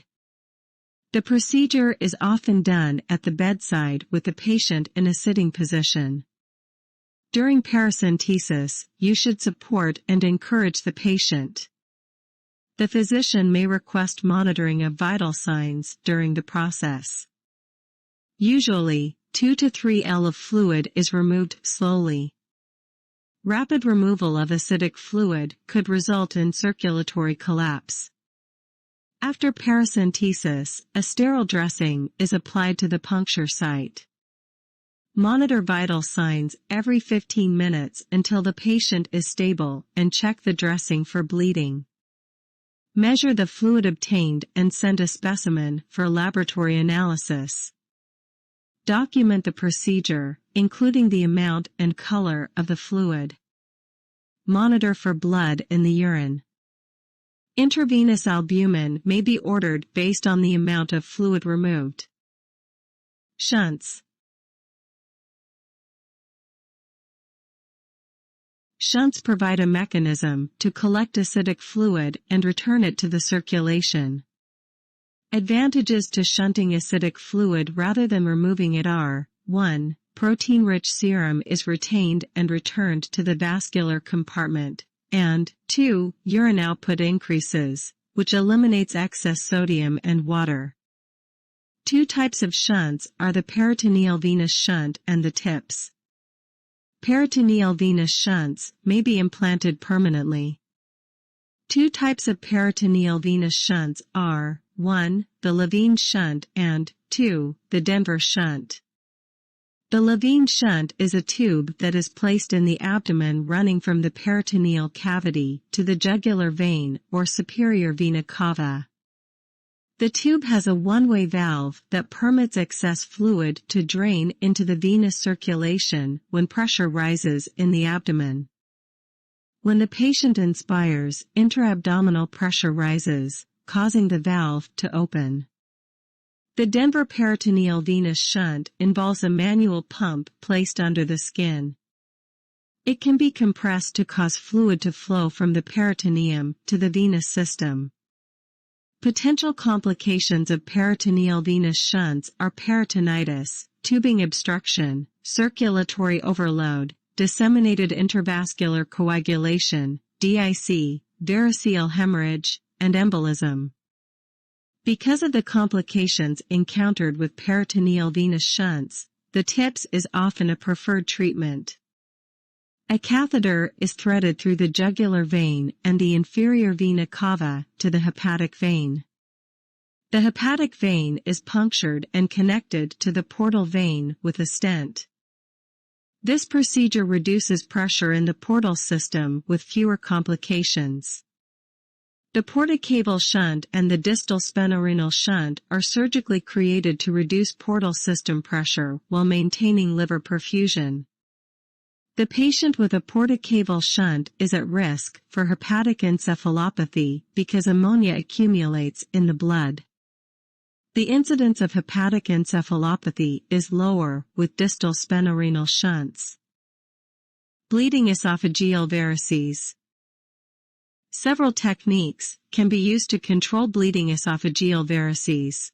A: The procedure is often done at the bedside with the patient in a sitting position. During paracentesis, you should support and encourage the patient. The physician may request monitoring of vital signs during the process. Usually, 2 to 3 L of fluid is removed slowly. Rapid removal of acidic fluid could result in circulatory collapse. After paracentesis, a sterile dressing is applied to the puncture site. Monitor vital signs every 15 minutes until the patient is stable and check the dressing for bleeding. Measure the fluid obtained and send a specimen for laboratory analysis. Document the procedure, including the amount and color of the fluid. Monitor for blood in the urine. Intravenous albumin may be ordered based on the amount of fluid removed. Shunts. Shunts provide a mechanism to collect acidic fluid and return it to the circulation. Advantages to shunting acidic fluid rather than removing it are: 1. Protein-rich serum is retained and returned to the vascular compartment, and 2. Urine output increases, which eliminates excess sodium and water. Two types of shunts are the peritoneal venous shunt and the TIPS. Peritoneal venous shunts may be implanted permanently. Two types of peritoneal venous shunts are: 1. The Levine shunt and 2. The Denver shunt. The Levine shunt is a tube that is placed in the abdomen running from the peritoneal cavity to the jugular vein or superior vena cava. The tube has a one-way valve that permits excess fluid to drain into the venous circulation when pressure rises in the abdomen. When the patient inspires, intra-abdominal pressure rises, causing the valve to open. The Denver peritoneal venous shunt involves a manual pump placed under the skin. It can be compressed to cause fluid to flow from the peritoneum to the venous system. Potential complications of peritoneal venous shunts are peritonitis, tubing obstruction, circulatory overload, disseminated intravascular coagulation, DIC, variceal hemorrhage, and embolism. Because of the complications encountered with peritoneal venous shunts, the TIPS is often a preferred treatment. A catheter is threaded through the jugular vein and the inferior vena cava to the hepatic vein. The hepatic vein is punctured and connected to the portal vein with a stent. This procedure reduces pressure in the portal system with fewer complications. The portacaval shunt and the distal sphenorenal shunt are surgically created to reduce portal system pressure while maintaining liver perfusion. The patient with a portacaval shunt is at risk for hepatic encephalopathy because ammonia accumulates in the blood. The incidence of hepatic encephalopathy is lower with distal sphenorenal shunts. Bleeding esophageal varices. Several techniques can be used to control bleeding esophageal varices.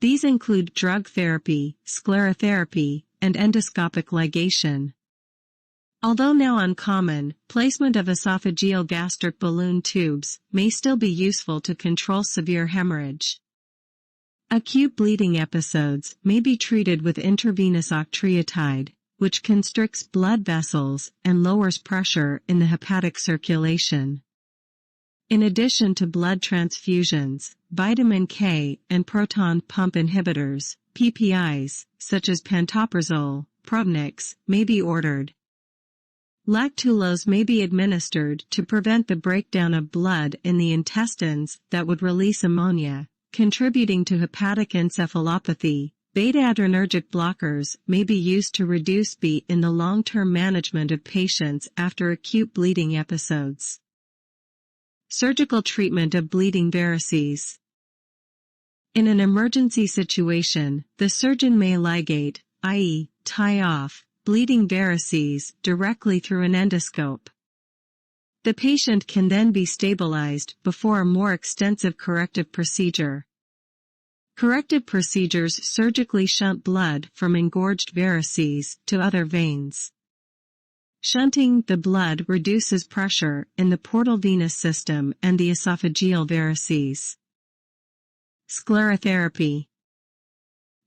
A: These include drug therapy, sclerotherapy, and endoscopic ligation. Although now uncommon, placement of esophageal gastric balloon tubes may still be useful to control severe hemorrhage. Acute bleeding episodes may be treated with intravenous octreotide, which constricts blood vessels and lowers pressure in the hepatic circulation. In addition to blood transfusions, vitamin K and proton pump inhibitors, PPIs, such as pantoprazole, Protonix, may be ordered. Lactulose may be administered to prevent the breakdown of blood in the intestines that would release ammonia, contributing to hepatic encephalopathy. Beta-adrenergic blockers may be used to reduce BE in the long-term management of patients after acute bleeding episodes. Surgical treatment of bleeding varices. In an emergency situation, the surgeon may ligate, i.e., tie off, bleeding varices directly through an endoscope. The patient can then be stabilized before a more extensive corrective procedure. Corrective procedures surgically shunt blood from engorged varices to other veins. Shunting the blood reduces pressure in the portal venous system and the esophageal varices. Sclerotherapy.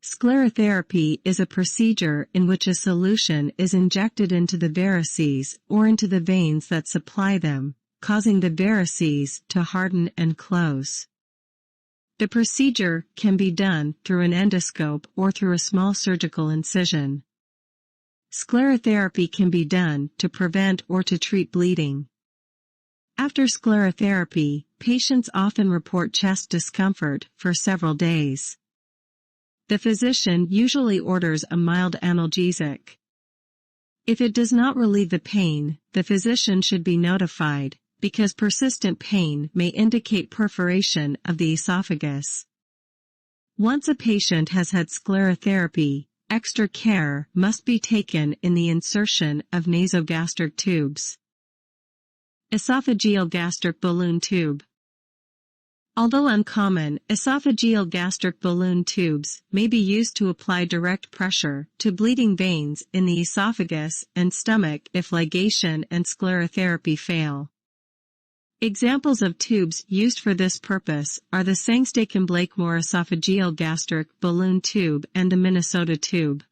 A: Sclerotherapy is a procedure in which a solution is injected into the varices or into the veins that supply them, causing the varices to harden and close. The procedure can be done through an endoscope or through a small surgical incision. Sclerotherapy can be done to prevent or to treat bleeding. After sclerotherapy, patients often report chest discomfort for several days. The physician usually orders a mild analgesic. If it does not relieve the pain, the physician should be notified, because persistent pain may indicate perforation of the esophagus. Once a patient has had sclerotherapy, extra care must be taken in the insertion of nasogastric tubes. Esophageal gastric balloon tube. Although uncommon, esophageal gastric balloon tubes may be used to apply direct pressure to bleeding veins in the esophagus and stomach if ligation and sclerotherapy fail. Examples of tubes used for this purpose are the Sangsteichen-Blakemore esophageal gastric balloon tube and the Minnesota tube.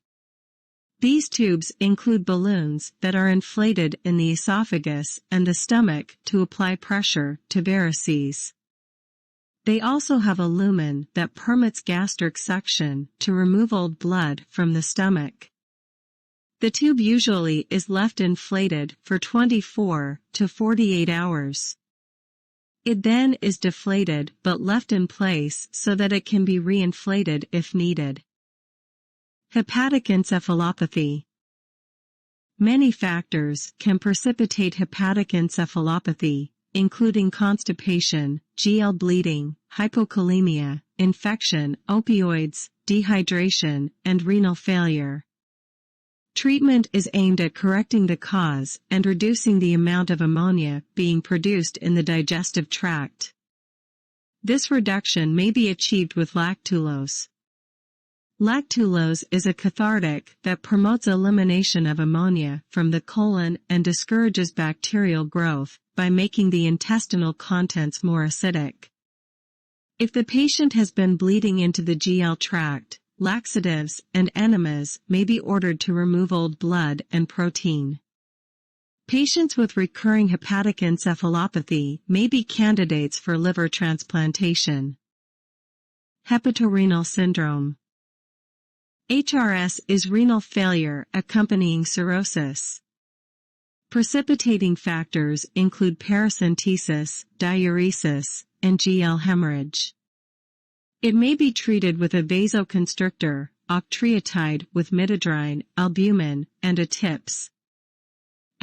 A: These tubes include balloons that are inflated in the esophagus and the stomach to apply pressure to varices. They also have a lumen that permits gastric suction to remove old blood from the stomach. The tube usually is left inflated for 24 to 48 hours. It then is deflated but left in place so that it can be reinflated if needed. Hepatic encephalopathy. Many factors can precipitate hepatic encephalopathy, including constipation, GL bleeding, hypokalemia, infection, opioids, dehydration, and renal failure. Treatment is aimed at correcting the cause and reducing the amount of ammonia being produced in the digestive tract. This reduction may be achieved with lactulose. Lactulose is a cathartic that promotes elimination of ammonia from the colon and discourages bacterial growth by making the intestinal contents more acidic. If the patient has been bleeding into the GL tract, laxatives and enemas may be ordered to remove old blood and protein. Patients with recurring hepatic encephalopathy may be candidates for liver transplantation. Hepatorenal syndrome. HRS is renal failure accompanying cirrhosis. Precipitating factors include paracentesis, diuresis, and GL hemorrhage. It may be treated with a vasoconstrictor, octreotide with midodrine, albumin, and a TIPS.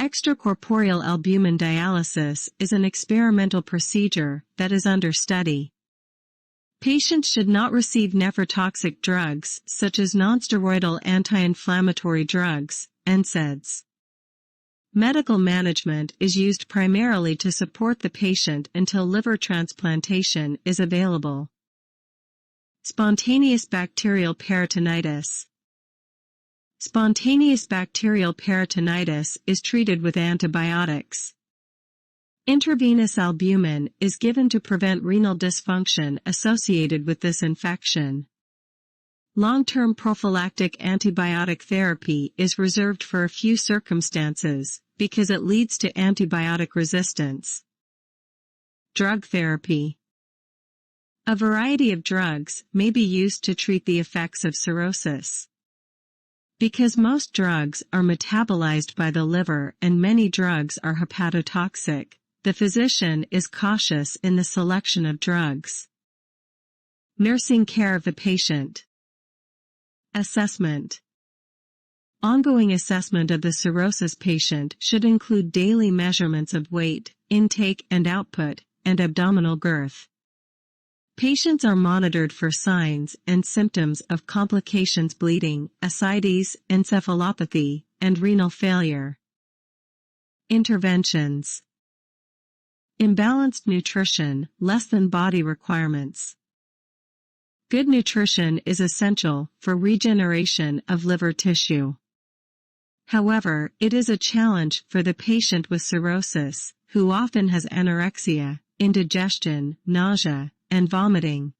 A: Extracorporeal albumin dialysis is an experimental procedure that is under study. Patients should not receive nephrotoxic drugs such as nonsteroidal anti-inflammatory drugs, NSAIDs. Medical management is used primarily to support the patient until liver transplantation is available. Spontaneous bacterial peritonitis. Spontaneous bacterial peritonitis is treated with antibiotics. Intravenous albumin is given to prevent renal dysfunction associated with this infection. Long-term prophylactic antibiotic therapy is reserved for a few circumstances, because it leads to antibiotic resistance. Drug therapy. A variety of drugs may be used to treat the effects of cirrhosis. Because most drugs are metabolized by the liver and many drugs are hepatotoxic, the physician is cautious in the selection of drugs. Nursing care of the patient. Assessment. Ongoing assessment of the cirrhosis patient should include daily measurements of weight, intake and output, and abdominal girth. Patients are monitored for signs and symptoms of complications: bleeding, ascites, encephalopathy, and renal failure. Interventions. Imbalanced nutrition, less than body requirements. Good nutrition is essential for regeneration of liver tissue. However, it is a challenge for the patient with cirrhosis, who often has anorexia, indigestion, nausea, and vomiting.